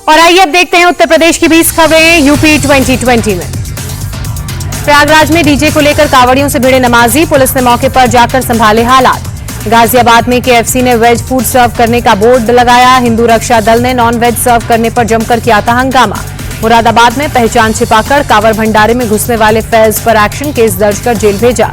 और आइए अब देखते हैं उत्तर प्रदेश की 20 खबरें यूपी 2020 में। प्रयागराज में डीजे को लेकर कांवड़ियों से भिड़े नमाजी, पुलिस ने मौके पर जाकर संभाले हालात। गाजियाबाद में केएफसी ने वेज फूड सर्व करने का बोर्ड लगाया। हिंदू रक्षा दल ने नॉन वेज सर्व करने पर जमकर किया था हंगामा। मुरादाबाद में पहचान छिपाकर कांवड़ भंडारे में घुसने वाले फैज पर एक्शन केस दर्ज कर जेल भेजा।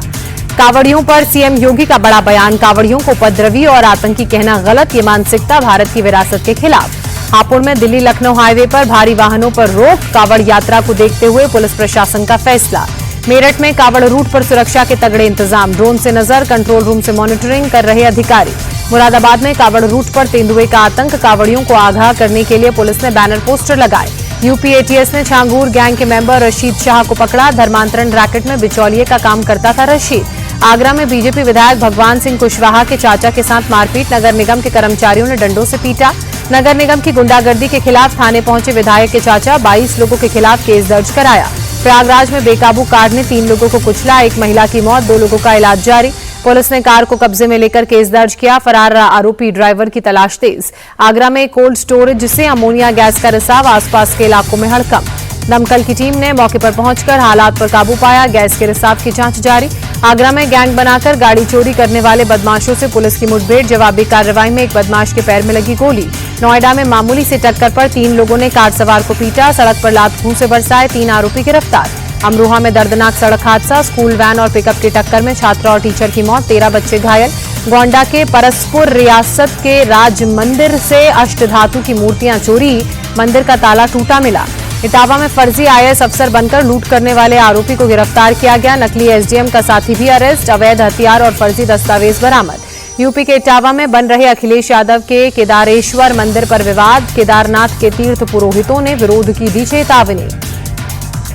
कांवड़ियों पर सीएम योगी का बड़ा बयान, कांवड़ियों को उपद्रवी और आतंकी कहना गलत, ये मानसिकता भारत की विरासत के खिलाफ। हापुड़ में दिल्ली लखनऊ हाईवे पर भारी वाहनों पर रोक, कांवड़ यात्रा को देखते हुए पुलिस प्रशासन का फैसला। मेरठ में कांवड़ रूट पर सुरक्षा के तगड़े इंतजाम, ड्रोन से नजर, कंट्रोल रूम से मॉनिटरिंग कर रहे अधिकारी। मुरादाबाद में कांवड़ रूट पर तेंदुए का आतंक, कांवड़ियों को आगाह करने के लिए पुलिस ने बैनर पोस्टर लगाए। यूपी एटीएस ने छांगूर गैंग के मेंबर रशीद शाह को पकड़ा। धर्मांतरण रैकेट में बिचौलिए का काम करता था रशीद। आगरा में बीजेपी विधायक भगवान सिंह कुशवाहा के चाचा के साथ मारपीट, नगर निगम के कर्मचारियों ने डंडों से पीटा। नगर निगम की गुंडागर्दी के खिलाफ थाने पहुंचे विधायक के चाचा, 22 लोगों के खिलाफ केस दर्ज कराया। प्रयागराज में बेकाबू कार ने 3 लोगों को कुचला, एक महिला की मौत, 2 लोगों का इलाज जारी। पुलिस ने कार को कब्जे में लेकर केस दर्ज किया। फरार आरोपी ड्राइवर की तलाश तेज। आगरा में कोल्ड स्टोरेज से अमोनिया गैस का रिसाव, आसपास के इलाकों में हड़कंप। दमकल की टीम ने मौके पर पहुंचकर हालात पर काबू पाया। गैस के रिसाव की जांच जारी। आगरा में गैंग बनाकर गाड़ी चोरी करने वाले बदमाशों से पुलिस की मुठभेड़, जवाबी कार्रवाई में एक बदमाश के पैर में लगी गोली। नोएडा में मामूली से टक्कर पर 3 लोगों ने कार सवार को पीटा, सड़क पर लात घूं से बरसाए, 3 आरोपी गिरफ्तार। अमरोहा में दर्दनाक सड़क हादसा, स्कूल वैन और पिकअप की टक्कर में छात्रा और टीचर की मौत, 13 बच्चे घायल। गोंडा के परसपुर रियासत के राज मंदिर से अष्टधातु की मूर्तियां चोरी, मंदिर का ताला टूटा मिला। इटावा में फर्जी आईएएस अफसर बनकर लूट करने वाले आरोपी को गिरफ्तार किया गया। नकली एसडीएम का साथी भी अरेस्ट, अवैध हथियार और फर्जी दस्तावेज बरामद। यूपी के इटावा में बन रहे अखिलेश यादव के केदारेश्वर मंदिर पर विवाद, केदारनाथ के तीर्थ पुरोहितों ने विरोध की दी चेतावनी।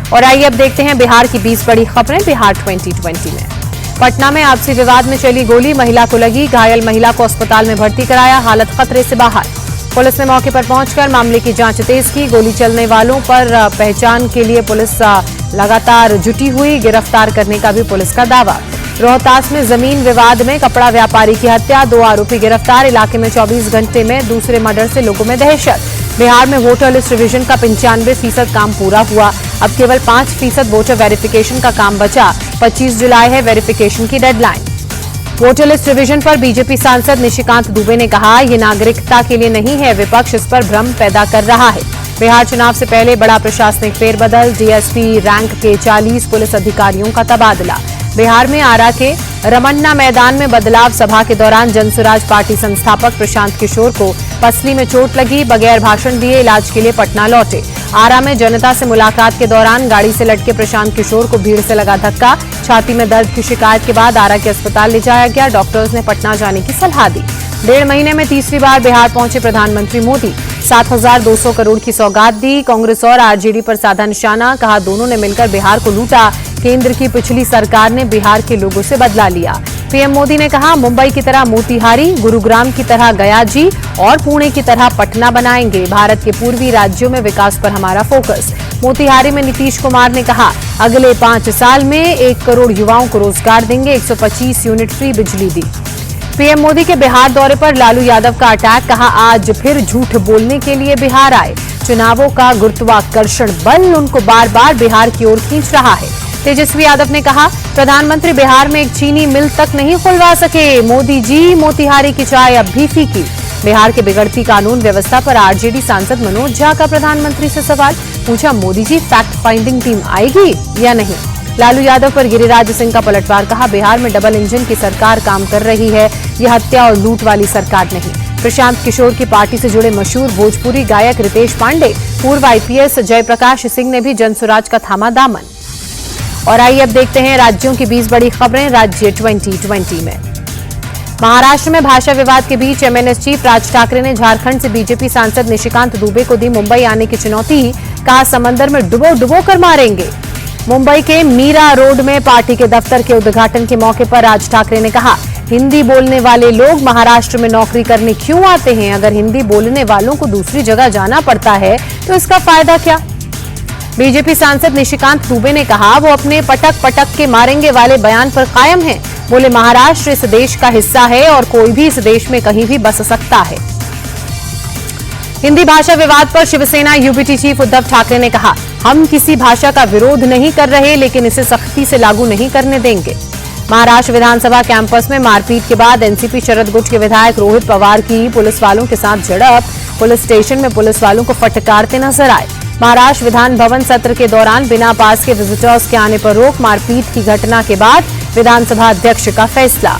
और आइए अब देखते हैं बिहार की 20 बड़ी खबरें बिहार 2020 में। पटना में आपसी विवाद में चली गोली, महिला को लगी, घायल महिला को अस्पताल में भर्ती कराया, हालत खतरे से बाहर। पुलिस ने मौके पर पहुंचकर मामले की जांच तेज की। गोली चलने वालों पर पहचान के लिए पुलिस लगातार जुटी हुई, गिरफ्तार करने का भी पुलिस का दावा। रोहतास में जमीन विवाद में कपड़ा व्यापारी की हत्या, 2 आरोपी गिरफ्तार। इलाके में 24 घंटे में दूसरे मर्डर से लोगों में दहशत। बिहार में वोटर लिस्ट रिवीजन का 95% काम पूरा हुआ, अब केवल 5% वोटर वेरिफिकेशन का काम बचा। 25 जुलाई है वेरिफिकेशन की डेडलाइन। वोटर लिस्ट रिवीजन पर बीजेपी सांसद निशिकांत दुबे ने कहा, ये नागरिकता के लिए नहीं है, विपक्ष इस पर भ्रम पैदा कर रहा है। बिहार चुनाव से पहले बड़ा प्रशासनिक फेरबदल, डीएसपी रैंक के 40 पुलिस अधिकारियों का तबादला। बिहार में आरा के रमन्ना मैदान में बदलाव, सभा के दौरान जनसुराज पार्टी संस्थापक प्रशांत किशोर को पसली में चोट लगी, बगैर भाषण दिए इलाज के लिए पटना लौटे। आरा में जनता से मुलाकात के दौरान गाड़ी से लटके प्रशांत किशोर को भीड़ से लगा धक्का, छाती में दर्द की शिकायत के बाद आरा के अस्पताल ले जाया गया, डॉक्टर्स ने पटना जाने की सलाह दी। 1.5 महीने में तीसरी बार बिहार पहुंचे प्रधानमंत्री मोदी, 7,200 करोड़ की सौगात दी। कांग्रेस और आरजेडी पर साधा निशाना, कहा दोनों ने मिलकर बिहार को लूटा, केंद्र की पिछली सरकार ने बिहार के लोगों से बदला लिया। पीएम मोदी ने कहा, मुंबई की तरह मोतिहारी, गुरुग्राम की तरह गया जी और पुणे की तरह पटना बनाएंगे। भारत के पूर्वी राज्यों में विकास पर हमारा फोकस। मोतिहारी में नीतीश कुमार ने कहा, अगले 5 साल में 1 करोड़ युवाओं को रोजगार देंगे, 125 यूनिट फ्री बिजली दी। पीएम मोदी के बिहार दौरे पर लालू यादव का अटैक, कहा आज फिर झूठ बोलने के लिए बिहार आए। चुनावों का गुरुत्वाकर्षण बल उनको बार बार बिहार की ओर खींच रहा है। तेजस्वी यादव ने कहा, प्रधानमंत्री बिहार में एक चीनी मिल तक नहीं खुलवा सके, मोदी जी मोतिहारी की चाय अब भी फीकी। बिहार की बिगड़ती कानून व्यवस्था पर आरजेडी सांसद मनोज झा का प्रधानमंत्री से सवाल, पूछा Modi ji fact finding team आएगी या नहीं। लालू यादव पर गिरिराज सिंह का पलटवार, कहा बिहार में डबल इंजन की सरकार काम कर रही है, यह हत्या और लूट वाली सरकार नहीं। प्रशांत किशोर की पार्टी से जुड़े मशहूर भोजपुरी गायक रितेश पांडे, पूर्व आईपीएस जयप्रकाश सिंह ने भी जनसुराज का थामा दामन। और आइए अब देखते हैं राज्यों की 20 बड़ी खबरें राज्य 2020 में। महाराष्ट्र में भाषा विवाद के बीच एमएनएस चीफ राज ठाकरे ने झारखंड से बीजेपी सांसद निशिकांत दुबे को दी मुंबई आने की चुनौती, कहा समंदर में डुबो डुबो कर मारेंगे। मुंबई के मीरा रोड में पार्टी के दफ्तर के उद्घाटन के मौके पर राज ठाकरे ने कहा, हिंदी बोलने वाले लोग महाराष्ट्र में नौकरी करने क्यों आते हैं? अगर हिंदी बोलने वालों को दूसरी जगह जाना पड़ता है तो इसका फायदा क्या? बीजेपी सांसद निशिकांत दुबे ने कहा, वो अपने पटक पटक के मारेंगे वाले बयान पर कायम हैं। बोले महाराष्ट्र इस देश का हिस्सा है और कोई भी इस देश में कहीं भी बस सकता है। हिंदी भाषा विवाद पर शिवसेना यूपीटी चीफ उद्धव ठाकरे ने कहा, हम किसी भाषा का विरोध नहीं कर रहे, लेकिन इसे सख्ती से लागू नहीं करने देंगे। महाराष्ट्र विधानसभा कैंपस में मारपीट के बाद एनसीपी शरद गुट के विधायक रोहित पवार की पुलिस वालों के साथ झड़प। पुलिस स्टेशन में पुलिस वालों को फटकारते नजर आए। महाराष्ट्र विधान भवन सत्र के दौरान बिना पास के विजिटर्स के आने पर रोक। मारपीट की घटना के बाद विधानसभा अध्यक्ष का फैसला।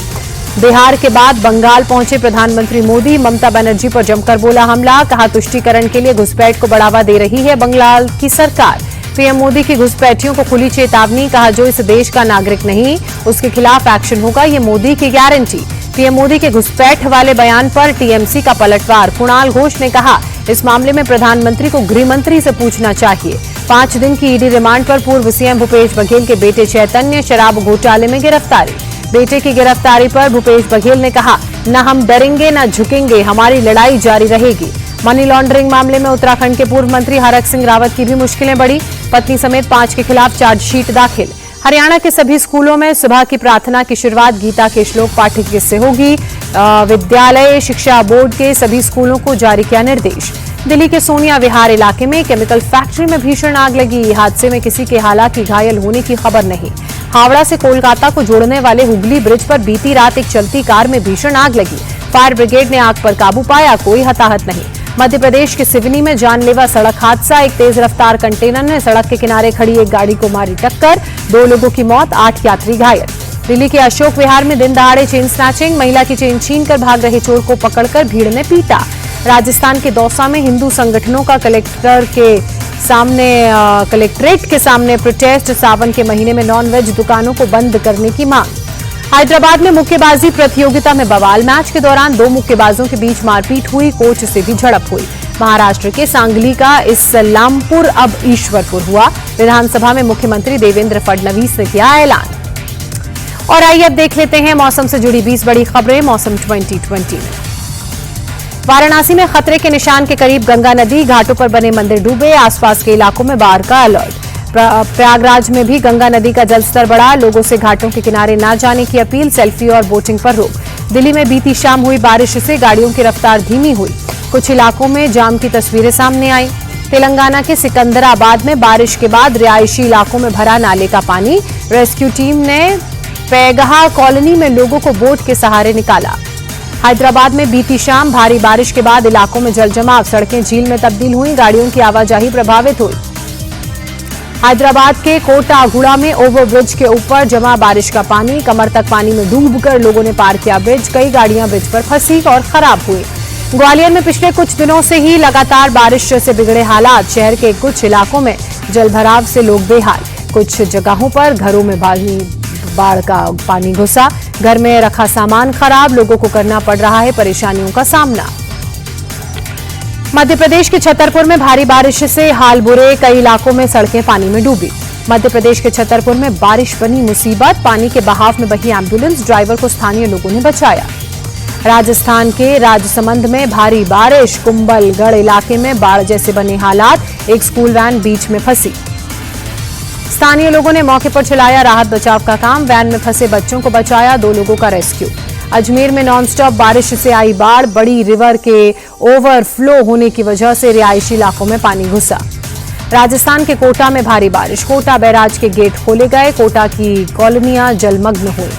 बिहार के बाद बंगाल पहुंचे प्रधानमंत्री मोदी। ममता बनर्जी पर जमकर बोला हमला। कहा, तुष्टीकरण के लिए घुसपैठ को बढ़ावा दे रही है बंगाल की सरकार। पीएम मोदी की घुसपैठियों को खुली चेतावनी। कहा, जो इस देश का नागरिक नहीं उसके खिलाफ एक्शन होगा, ये मोदी की गारंटी। पीएम मोदी के घुसपैठ वाले बयान पर टीएमसी का पलटवार। कुणाल घोष ने कहा, इस मामले में प्रधानमंत्री को गृह मंत्री से पूछना चाहिए। 5 दिन की ईडी रिमांड पर पूर्व सीएम भूपेश बघेल के बेटे चैतन्य शराब घोटाले में गिरफ्तारी। बेटे की गिरफ्तारी पर भूपेश बघेल ने कहा, न हम डरेंगे न झुकेंगे, हमारी लड़ाई जारी रहेगी। मनी लॉन्ड्रिंग मामले में उत्तराखंड के पूर्व मंत्री हरक सिंह रावत की भी मुश्किलें बढ़ी। पत्नी समेत 5 के खिलाफ चार्जशीट दाखिल। हरियाणा के सभी स्कूलों में सुबह की प्रार्थना की शुरुआत गीता के श्लोक पाठ्य से होगी। विद्यालय शिक्षा बोर्ड के सभी स्कूलों को जारी किया निर्देश। दिल्ली के सोनिया विहार इलाके में केमिकल फैक्ट्री में भीषण आग लगी। हादसे में किसी के हालांकि घायल होने की खबर नहीं। हावड़ा से कोलकाता को जोड़ने वाले हुगली ब्रिज पर बीती रात एक चलती कार में भीषण आग लगी। फायर ब्रिगेड ने आग पर काबू पाया, कोई हताहत नहीं। मध्य प्रदेश के सिवनी में जानलेवा सड़क हादसा। एक तेज रफ्तार कंटेनर ने सड़क के किनारे खड़ी एक गाड़ी को मारी टक्कर। 2 लोगों की मौत, 8 यात्री घायल। दिल्ली के अशोक विहार में दिन दहाड़े चेन स्नैचिंग। महिला की चेन छीनकर भाग रहे चोर को पकड़कर भीड़ ने पीटा। राजस्थान के दौसा में हिंदू संगठनों का कलेक्ट्रेट के सामने प्रोटेस्ट। सावन के महीने में नॉनवेज दुकानों को बंद करने की मांग। हैदराबाद में मुक्केबाजी प्रतियोगिता में बवाल। मैच के दौरान 2 मुक्केबाजों के बीच मारपीट हुई। कोच से भी झड़प हुई। महाराष्ट्र के सांगली का इस्लामपुर अब ईश्वरपुर हुआ। विधानसभा में मुख्यमंत्री देवेंद्र फडणवीस ने किया ऐलान। और आइए अब देख लेते हैं मौसम से जुड़ी 20 बड़ी खबरें मौसम 2020 में। वाराणसी में खतरे के निशान के करीब गंगा नदी। घाटों पर बने मंदिर डूबे। आसपास के इलाकों में बाढ़ का अलर्ट। प्रयागराज में भी गंगा नदी का जलस्तर बढ़ा। लोगों से घाटों के किनारे न जाने की अपील। सेल्फी और बोटिंग पर रोक। दिल्ली में बीती शाम हुई बारिश से गाड़ियों की रफ्तार धीमी हुई। कुछ इलाकों में जाम की तस्वीरें सामने आई। तेलंगाना के सिकंदराबाद में बारिश के बाद रिहायशी इलाकों में भरा नाले का पानी। रेस्क्यू टीम ने पैगहा कॉलोनी में लोगों को बोट के सहारे निकाला। हैदराबाद में बीती शाम भारी बारिश के बाद इलाकों में जलजमाव। सड़कें झील में तब्दील हुई। गाड़ियों की आवाजाही प्रभावित हुई। हैदराबाद के कोटागुड़ा में ओवरब्रिज के ऊपर जमा बारिश का पानी। कमर तक पानी में डूबकर लोगों ने पार किया ब्रिज। कई गाड़ियां ब्रिज पर फंसी और खराब हुई। ग्वालियर में पिछले कुछ दिनों से ही लगातार बारिश से बिगड़े हालात। शहर के कुछ इलाकों में जलभराव से लोग बेहाल। कुछ जगहों पर घरों में बाढ़ का पानी घुसा। घर में रखा सामान खराब। लोगों को करना पड़ रहा है परेशानियों का सामना। मध्य प्रदेश के छतरपुर में भारी बारिश से हाल बुरे। कई इलाकों में सड़कें पानी में डूबी। मध्य प्रदेश के छतरपुर में बारिश बनी मुसीबत। पानी के बहाव में बही एम्बुलेंस। ड्राइवर को स्थानीय लोगों ने बचाया। राजस्थान के राजसमंद में भारी बारिश। कुंभलगढ़ इलाके में बाढ़ जैसे बने हालात। एक स्कूल वैन बीच में फंसी। स्थानीय लोगों ने मौके पर चलाया राहत बचाव का काम। वैन में फंसे बच्चों को बचाया। 2 लोगों का रेस्क्यू। अजमेर में नॉनस्टॉप बारिश से आई बाढ़। बड़ी रिवर के ओवरफ्लो होने की वजह से रिहायशी इलाकों में पानी घुसा। राजस्थान के कोटा में भारी बारिश। कोटा बैराज के गेट खोले गए। कोटा की कॉलोनियां जलमग्न हुई।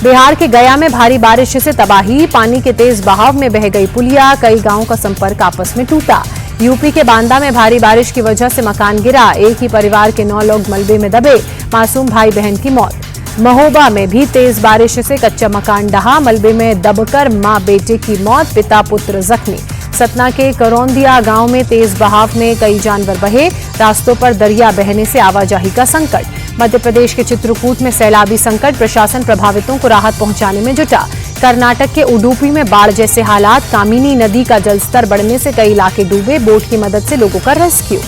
बिहार के गया में भारी बारिश से तबाही। पानी के तेज बहाव में बह गई पुलिया। कई गांवों का संपर्क आपस में टूटा। यूपी के बांदा में भारी बारिश की वजह से मकान गिरा। एक ही परिवार के 9 लोग मलबे में दबे। मासूम भाई बहन की मौत। महोबा में भी तेज बारिश से कच्चा मकान ढहा। मलबे में दबकर मां बेटे की मौत। पिता पुत्र जख्मी। सतना के करौंदिया गांव में तेज बहाव में कई जानवर बहे। रास्तों पर दरिया बहने से आवाजाही का संकट। मध्य प्रदेश के चित्रकूट में सैलाबी संकट। प्रशासन प्रभावितों को राहत पहुंचाने में जुटा। कर्नाटक के उडुपी में बाढ़ जैसे हालात। कामिनी नदी का जलस्तर बढ़ने से कई इलाके डूबे। बोट की मदद से लोगों का रेस्क्यू।